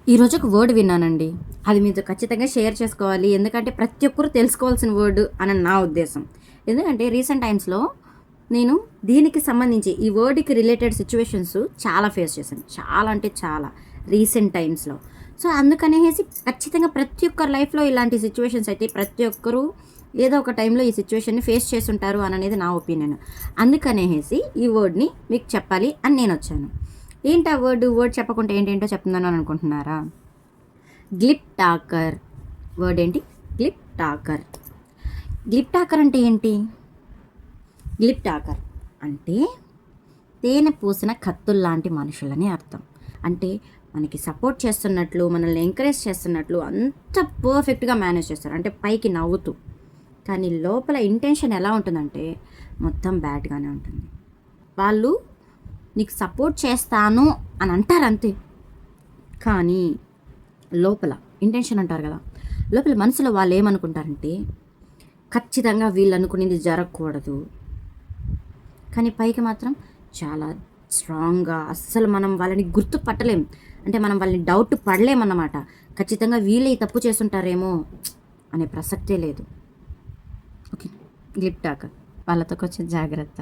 ఈరోజు ఒక వర్డ్ విన్నానండి. అది మీతో ఖచ్చితంగా షేర్ చేసుకోవాలి. ఎందుకంటే ప్రతి ఒక్కరు తెలుసుకోవాల్సిన వర్డ్ అని నా ఉద్దేశం. ఎందుకంటే రీసెంట్ టైమ్స్‌లో నేను దీనికి సంబంధించి ఈ వర్డ్‌కి రిలేటెడ్ సిట్యుయేషన్స్ చాలా ఫేస్ చేశాను. చాలా అంటే చాలా రీసెంట్ టైమ్స్‌లో. సో, అందుకనేసి ఖచ్చితంగా ప్రతి ఒక్కరి లైఫ్‌లో ఇలాంటి సిట్యుయేషన్స్ అయితే ప్రతి ఒక్కరు ఏదో ఒక టైంలో ఈ సిట్యుయేషన్‌ని ఫేస్ చేసుంటారు అననేది నా ఒపీనియన్. అందుకనేసి ఈ వర్డ్‌ని మీకు చెప్పాలి అని నేనొచ్చాను. ఏంటి ఆ వర్డ్ చెప్పకుండా ఏంటేంటో చెప్తున్నాను అని అనుకుంటున్నారా? గ్లిప్ టాకర్. వర్డ్ ఏంటి? గ్లిప్ టాకర్. గ్లిప్ టాకర్ అంటే ఏంటి? గ్లిప్ టాకర్ అంటే తేనె పూసిన కత్తుల్లాంటి మనుషులని అర్థం. అంటే మనకి సపోర్ట్ చేస్తున్నట్లు, మనల్ని ఎంకరేజ్ చేస్తున్నట్లు అంత పర్ఫెక్ట్‌గా మేనేజ్ చేస్తారు. అంటే పైకి నవ్వుతూ. కానీ లోపల ఇంటెన్షన్ ఎలా ఉంటుందంటే మొత్తం బ్యాడ్‌గానే ఉంటుంది. వాళ్ళు నీకు సపోర్ట్ చేస్తాను అని అంటారు అంతే. కానీ లోపల ఇంటెన్షన్ అంటారు కదా, లోపల మనసులో వాళ్ళు ఏమనుకుంటారంటే ఖచ్చితంగా వీళ్ళు అనుకునేది జరగకూడదు. కానీ పైకి మాత్రం చాలా స్ట్రాంగ్గా అస్సలు మనం వాళ్ళని గుర్తుపట్టలేం. అంటే మనం వాళ్ళని డౌట్ పడలేమన్నమాట. ఖచ్చితంగా వీళ్ళే ఈ తప్పు చేసుంటారేమో అనే ప్రసక్తే లేదు. ఓకే. గ్లిప్ టాకర్ వాళ్ళతో కొంచెం జాగ్రత్త.